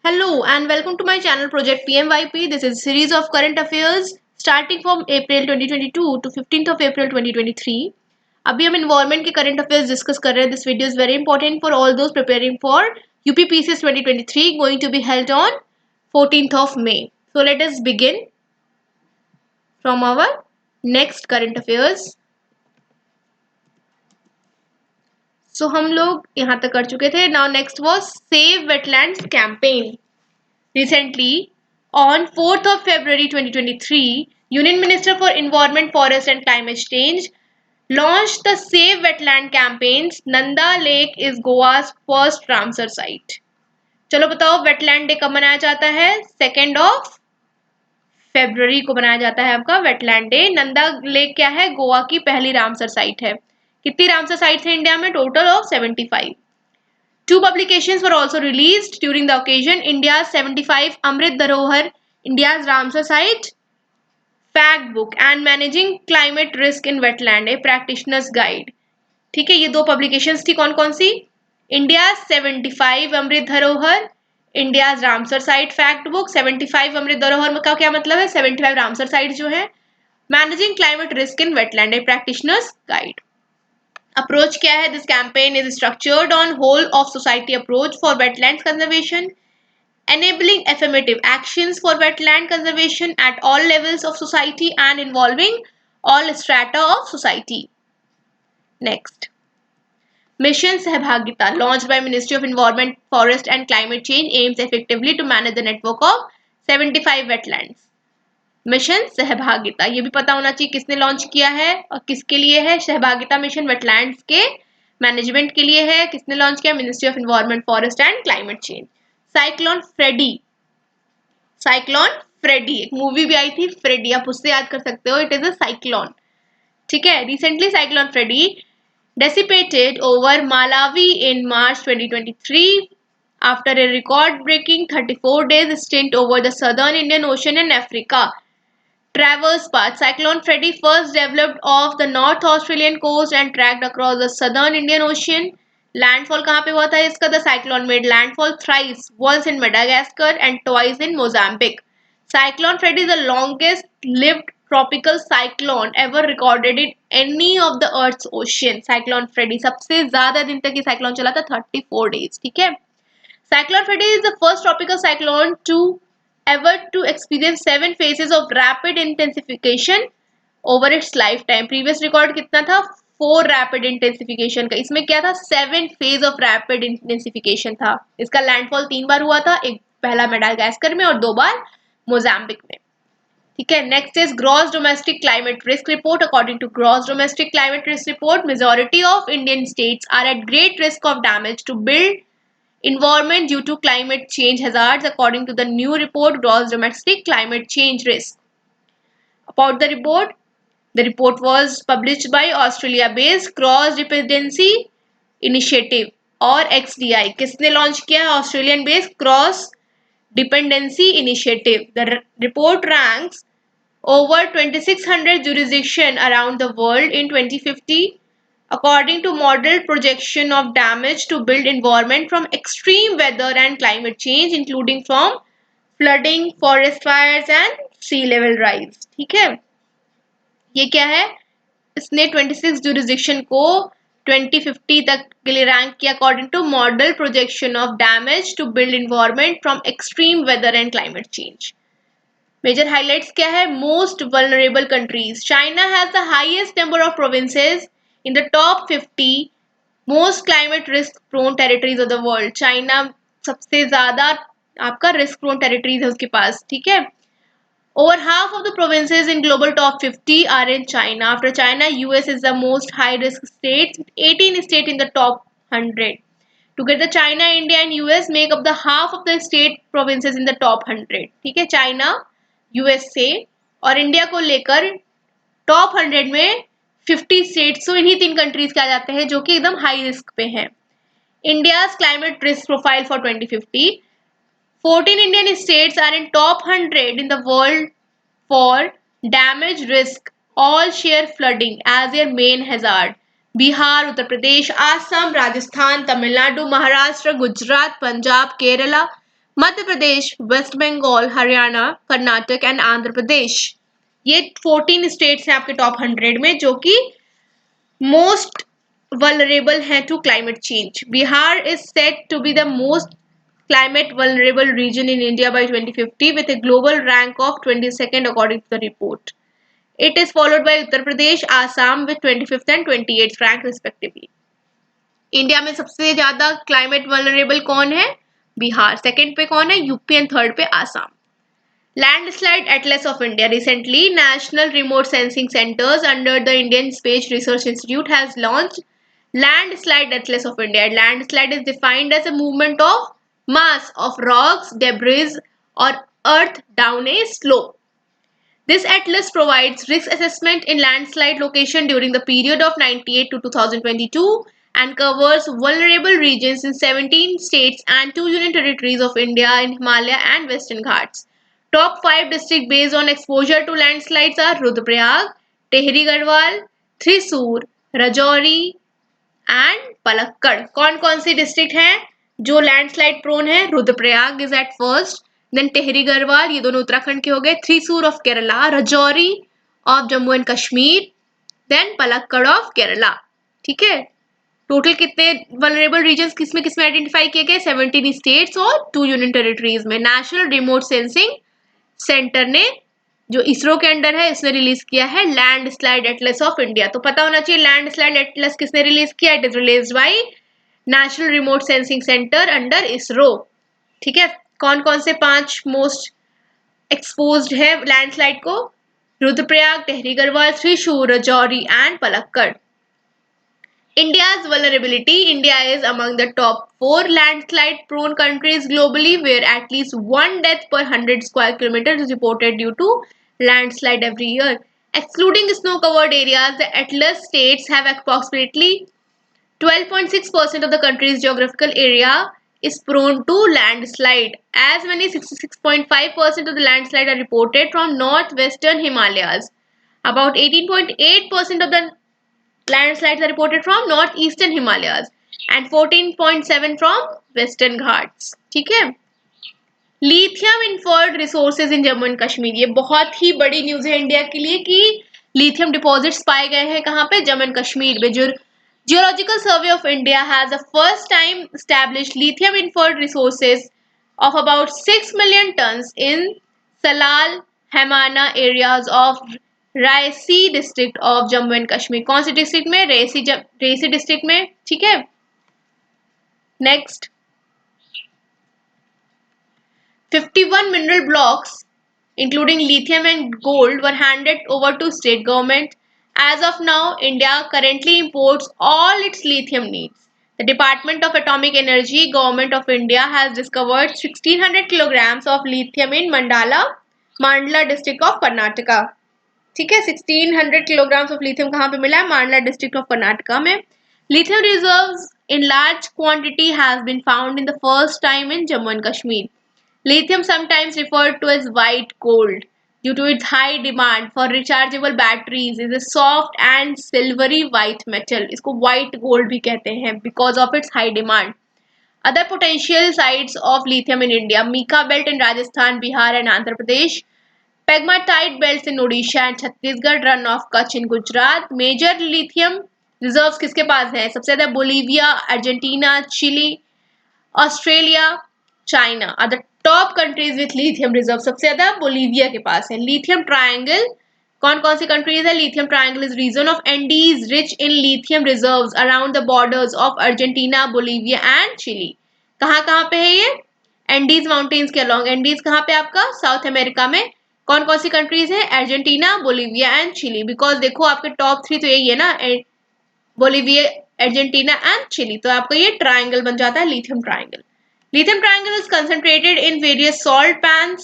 Hello and welcome to my channel Project PMYP. This is a series of current affairs starting from April 2022 to 15th of April 2023. अभी हम environment के current affairs discuss कर रहे हैं. This video is very important for all those preparing for UPPCS 2023 going to be held on 14th of May. So let us begin from our next current affairs. So हम लोग यहाँ तक कर चुके थे. Now next was Save Wetlands campaign. Recently, on 4th of February 2023, Union Minister for Environment, Forest and Climate Change launched the Save Wetland campaigns. Nanda Lake is Goa's first Ramsar site. चलो बताओ wetland day कब मनाया जाता है? 2nd of February को मनाया जाता है आपका वेटलैंड डे. नंदा लेक क्या है? गोवा की पहली रामसर साइट है. कितनी रामसर साइट है इंडिया में? Total of 75. Two publications were also released during the occasion. India's 75 Amrit Dharohar, India's Ramsar Site, Fact Book and Managing Climate Risk in Wetland, a Practitioner's Guide. ठीक है, ये दो publications थी कौन कौन सी? India's 75 Amrit Dharohar, India's Ramsar Site Fact Book. 75 Amrit Dharohar का क्या मतलब है? 75 रामसर साइट जो है. Managing Climate Risk in Wetland, a Practitioner's Guide. Approach क्या है? This campaign is structured on whole of society approach for wetlands conservation, enabling affirmative actions for wetland conservation at all levels of society and involving all strata of society. Next, Mission Sahbhagita, launched by Ministry of Environment, Forest and Climate Change, aims effectively to manage the network of 75 wetlands. Mission सहभागिता, ये भी पता होना चाहिए किसने launch किया है और किसके लिए है. सहभागिता मिशन वेटलैंड्स के मैनेजमेंट के लिए है. किसने लॉन्च किया? Ministry of environment, forest and climate change. Cyclone Freddy, एक मूवी भी आई थी फ्रेडी, आप उससे याद कर सकते हो. It is a cyclone. ठीक है. Recently cyclone Freddy decipated over Malawi in March 2023 after a record-breaking 34 days stint over the southern Indian Ocean and Africa. Traverse path. Cyclone Freddy first developed off the North Australian coast and tracked across the southern Indian Ocean. Landfall कहाँ पे हुआ था इसका? The cyclone made landfall thrice, once in Madagascar and twice in Mozambique. Cyclone Freddy is the longest-lived tropical cyclone ever recorded in any of the Earth's ocean. Cyclone Freddy सबसे ज़्यादा दिन तक ये cyclone चला था 34 days. ठीक है. Cyclone Freddy is the first tropical cyclone ever to experience 7 phases of rapid intensification over its lifetime. Previous record कितना था? 4 rapid intensification का. इसमें क्या था? 7 phase of rapid intensification था. इसका लैंडफॉल 3 बार हुआ था, एक पहला मेडागास्कर में और 2 बार मोजाम्बिक में. ठीक है. Next is gross domestic climate risk report. According to gross domestic climate risk report, majority of Indian states are at great risk of damage to build environment due to climate change hazards, according to the new report Gross Domestic Climate Change Risk. About the report was published by Australia-based Cross Dependency Initiative और XDI. किसने launch किया है? Australian based cross dependency initiative. The report ranks over 2600 jurisdictions around the world in 2050 according to modeled projection of damage to built environment from extreme weather and climate change, including from flooding, forest fires and sea level rise. ठीक है. ये क्या है? इसने 26 jurisdiction को 2050 तक के लिए रैंक किया according to model projection of damage to built environment from extreme weather and climate change. Major highlights क्या है? Most vulnerable countries. China has the highest number of provinces in the top 50 most climate risk prone territories of the world. China सबसे ज़्यादा आपका risk prone territories है उसके पास. ठीक है. Over half of the provinces in global top 50 are in China. After China, US is the most high risk state, 18 states in the top 100. Together, China, India and US make up the half of the state provinces in the top 100. ठीक है. China, USA और India को लेकर top 100 में 50 states, तो इन्हीं 3 countries के आ जाते हैं जो कि एकदम हाई रिस्क पे हैं. India's climate risk profile for 2050. 14 Indian states are in top 100 in the world for damage risk. All share flooding as their main hazard. Bihar, Uttar Pradesh, Assam, Rajasthan, Tamil Nadu, Maharashtra, Gujarat, Punjab, Kerala, Madhya Pradesh, West Bengal, Haryana, Karnataka and Andhra Pradesh. ये 14 स्टेट्स हैं आपके टॉप 100 में जो कि मोस्ट vulnerable है to climate change. Bihar is said to be the most climate vulnerable region in India by 2050 with a global rank of 22nd according to the report. It is followed by Uttar Pradesh, Assam with 25th and 28th rank respectively. India में सबसे ज्यादा climate vulnerable कौन है? Bihar. Second पे कौन है? UP and third पे Assam. Landslide Atlas of India. Recently, National Remote Sensing Centers under the Indian Space Research Institute has launched Landslide Atlas of India. Landslide is defined as a movement of mass of rocks, debris, or earth down a slope. This atlas provides risk assessment in landslide location during the period of 98 to 2022 and covers vulnerable regions in 17 states and 2 union territories of India in Himalaya and Western Ghats. Top 5 districts based on exposure to landslides are Rudraprayag, Tehri Garhwal, Thrissur, Rajouri and Palakkad. कौन कौन सी district है जो landslide prone है? Rudraprayag is at first, then Tehri Garhwal, ये दोनों उत्तराखंड के हो गए, Thrissur of Kerala, Rajouri of Jammu and Kashmir, then Palakkad of Kerala. ठीक है, टोटल कितने वल्नरेबल रीजन्स किसमें आइडेंटिफाई किए गए? 17 स्टेट्स और 2 यूनियन टेरिटरीज में। नेशनल रिमोट सेंसिंग सेंटर ने जो इसरो के अंडर है इसने रिलीज किया है land slide Atlas of India. तो पता होना चाहिए लैंड स्लाइड एटलस किसने रिलीज किया? It is release by national remote sensing centre under ISRO. ठीक है, कौन कौन से 5 मोस्ट एक्सपोज्ड है लैंडस्लाइड को? Rudraprayag, Tehri Garhwal, Thrissur, Rajouri and Palakkad. India's vulnerability. India is among the top 4 landslide prone countries globally where at least one death per 100 square kilometers is reported due to landslide every year. Excluding snow covered areas, the Atlas states have approximately 12.6% of the country's geographical area is prone to landslide. As many 66.5% of the landslide are reported from northwestern Himalayas. About 18.8% of the landslides are reported from northeastern Himalayas and 14.7 from western Ghats. ठीक है, lithium inferred resources in Jammu and Kashmir. ये बहुत ही बड़ी news है India के लिए कि lithium deposits पाए गए हैं कहाँ पे? जम्मू एंड कश्मीर में। जो geological survey of India has the first time established lithium inferred resources of about 6 million tons in Salal Hemana areas of Raisi district of Jammu and Kashmir. कौन सी डिस्ट्रिक्ट में? रेसी डिस्ट्रिक्ट में। ठीक है, next 51 mineral blocks including lithium and gold were handed over to state government. As of now, India currently imports all its lithium needs. The Department of Atomic Energy, Government of India has discovered 1600 kilograms of lithium in Mandla district of Karnataka. ठीक है, 1600 kilograms of lithium कहाँ पे मिला है? मांडला district of Karnataka में। Lithium reserves in large quantity has been found in the first time in Jammu and Kashmir. Lithium, sometimes referred to as white gold due to its high demand for rechargeable batteries, is a soft and silvery white metal. इसको white gold भी कहते हैं because of its high demand. Other potential sites of lithium in India: Mika Belt in Rajasthan, Bihar and Andhra Pradesh, Pegmatite belts in Odisha and Chhattisgarh, run of Kutch in Gujarat. Major lithium reserves किसके पास हैं? सबसे ज्यादा Bolivia, Argentina, Chile, Australia, China are the top countries with lithium reserve. सबसे ज्यादा Bolivia के पास है। Lithium triangle, कौन कौन सी कंट्रीज है? Lithium triangle is region of Andes rich in lithium reserves around the borders of Argentina, Bolivia and Chile. कहाँ पे है ये? एंडीज माउंटेन्स के अलॉन्ग। एंडीज कहाँ पे आपका? साउथ अमेरिका में। कौन कौन सी कंट्रीज है? Argentina, Bolivia and Chile. Because देखो आपके टॉप 3 तो यही है ना, बोलीविया, अर्जेंटीना एंड चिली। तो आपका ये ट्रायंगल बन जाता है lithium triangle. Lithium triangle is concentrated in various salt pans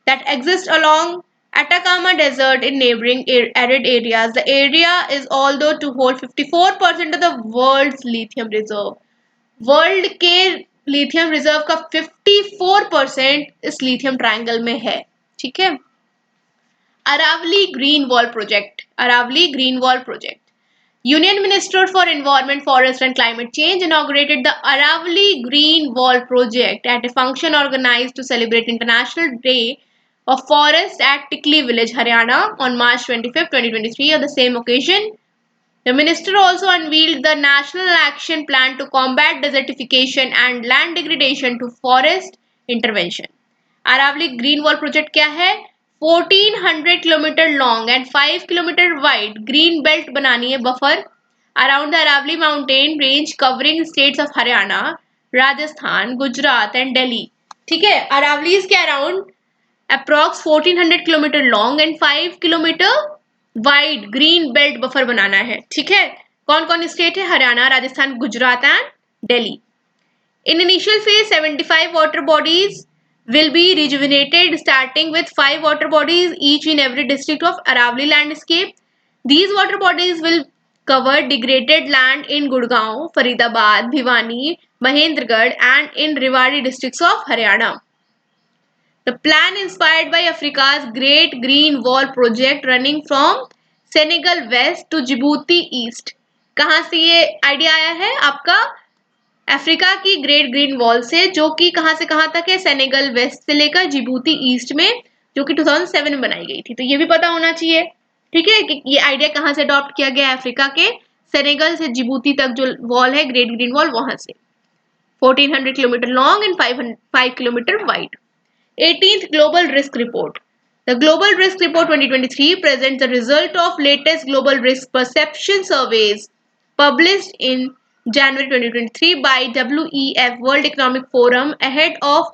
that exist along Atacama Desert in neighboring arid areas. The area is although to hold 54% of the world's lithium reserve. World के lithium reserve का 54% इस lithium triangle में है। ठीक है, Aravalli green wall project. Aravalli green wall project Union Minister for Environment, Forest and Climate Change inaugurated the Aravali Green Wall project at a function organized to celebrate International Day of Forest at Tikli Village, Haryana on March 25, 2023. On the same occasion, the minister also unveiled the National Action Plan to combat desertification and land degradation to forest intervention. Aravali Green Wall project क्या है? 1400 kilometre long and 5 kilometre wide green belt बनानी है buffer around the Aravalli mountain range covering states of Haryana, Rajasthan, Gujarat and Delhi. ठीक है, अरावलीज के around approx 1400 kilometre long and 5 kilometre wide green belt buffer बनाना है. ठीक है, कौन कौन स्टेट है? Haryana, Rajasthan, Gujarat and Delhi. In initial phase, 75 water bodies will be rejuvenated, starting with 5 water bodies each in every district of Aravali landscape. These water bodies will cover degraded land in Gurgaon, Faridabad, Bhiwani, Mahendragarh and in Rewari districts of Haryana. The plan inspired by Africa's Great Green Wall project running from Senegal west to Djibouti east. कहाँ से ये idea आया है आपका? Africa की great green wall से, जो कि कहां से कहां तक है? सेनेगल वेस्ट से लेकर जिबूती ईस्ट में, जो कि 2007 में बनाई गई थी. तो ये भी पता होना चाहिए. ठीक है, कि ये आइडिया कहां से अडॉप्ट किया गया है? अफ्रीका के सेनेगल से जिबूती तक जो वॉल है ग्रेट ग्रीन वॉल, वहां से 1400 kilometre long and 5 kilometre wide. 18th Global Risk Report. The Global Risk Report 2023 presents the result of latest global risk perception surveys published in January 2023 by WEF World Economic Forum ahead of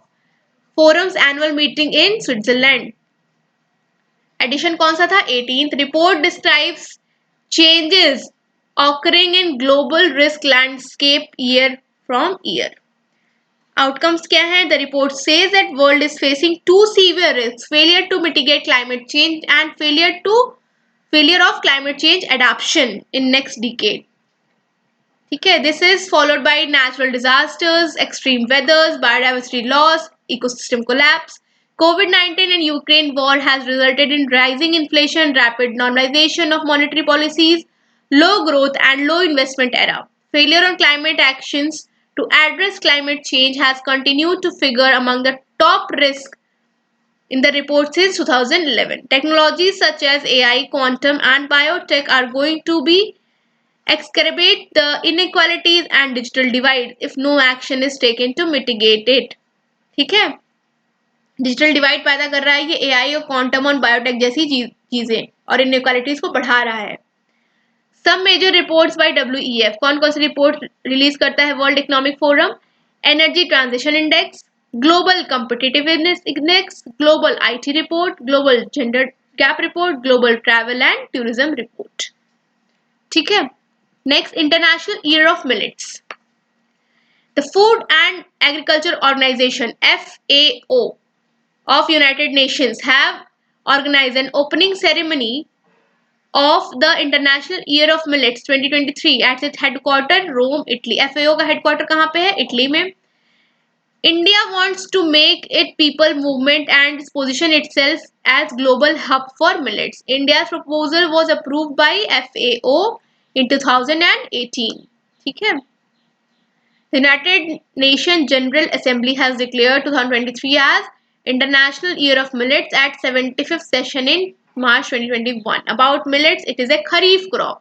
forum's annual meeting in Switzerland. Edition कौन सा था? 18th. Report describes changes occurring in global risk landscape year from year. Outcomes क्या है? The report says that world is facing two severe risks: failure to mitigate climate change and failure of climate change adaptation in next decade. ठीक है, this is followed by natural disasters, extreme weathers, biodiversity loss, ecosystem collapse. COVID-19 and Ukraine war has resulted in rising inflation, rapid normalization of monetary policies, low growth and low investment era. Failure on climate actions to address climate change has continued to figure among the top risks in the report since 2011. Technologies such as AI, quantum and biotech are going to be exacerbate the inequalities and digital divide if no action is taken to mitigate it. ठीक है, digital divide पैदा कर रहा है ये AI और quantum और biotech जैसी चीजें, और इनइक्वालिटीज को बढ़ा रहा है. सब मेजर रिपोर्ट्स बाय WEF. कौन कौन सी रिपोर्ट रिलीज करता है world economic forum? Energy transition index, global competitiveness index, global IT report, global gender gap report, global travel and tourism report. ठीक है. Next, International Year of Millets. The Food and Agriculture Organization FAO of United Nations have organized an opening ceremony of the International Year of Millets 2023 at its headquarter Rome, Italy. FAO का headquarter कहाँ पे है? Italy में. India wants to make it people movement and position itself as global hub for millets. India's proposal was approved by FAO in 2018. ठीक है. The United Nations General Assembly has declared 2023 as International Year of Millets at 75th session in March 2021. About millets, it is a kharif crop.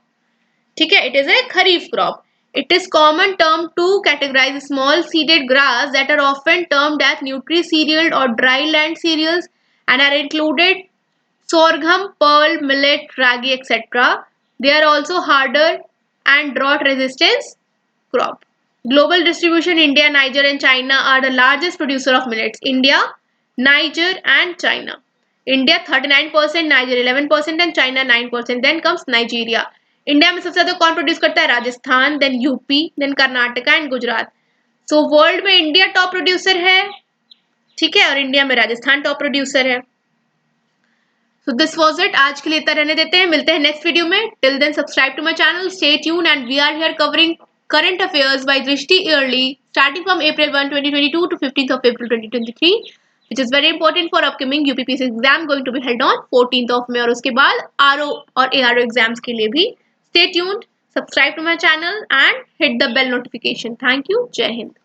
ठीक है, it is a kharif crop. It is common term to categorize small seeded grass that are often termed as nutri-cereal or dry land cereals and are included sorghum, pearl, millet, ragi, etc. They are also harder and drought resistance crop. Global distribution: India, Niger and China are the largest producer of millets. India, Niger and China. India 39%, Niger 11% and China 9%. Then comes Nigeria. India में सबसे ज्यादा कौन produce करता है? Rajasthan, then UP, then Karnataka and Gujarat. So world में India top producer है. ठीक है, और इंडिया में राजस्थान टॉप प्रोड्यूसर है. So this was it. आज के लिए इतना रहने देते हैं, मिलते हैं नेक्स्ट वीडियो में. Till then subscribe to my channel, stay tune and we are here covering current affairs by Drishti yearly starting from April 1, 2022 to 15th of April 2023, which is very important for upcoming UPPSC exam going to be held on 14th of May. और उसके बाद RO और ARO exams के लिए भी. Stay tuned. subscribe to my channel and hit the bell notification. Thank you. Jai Hind.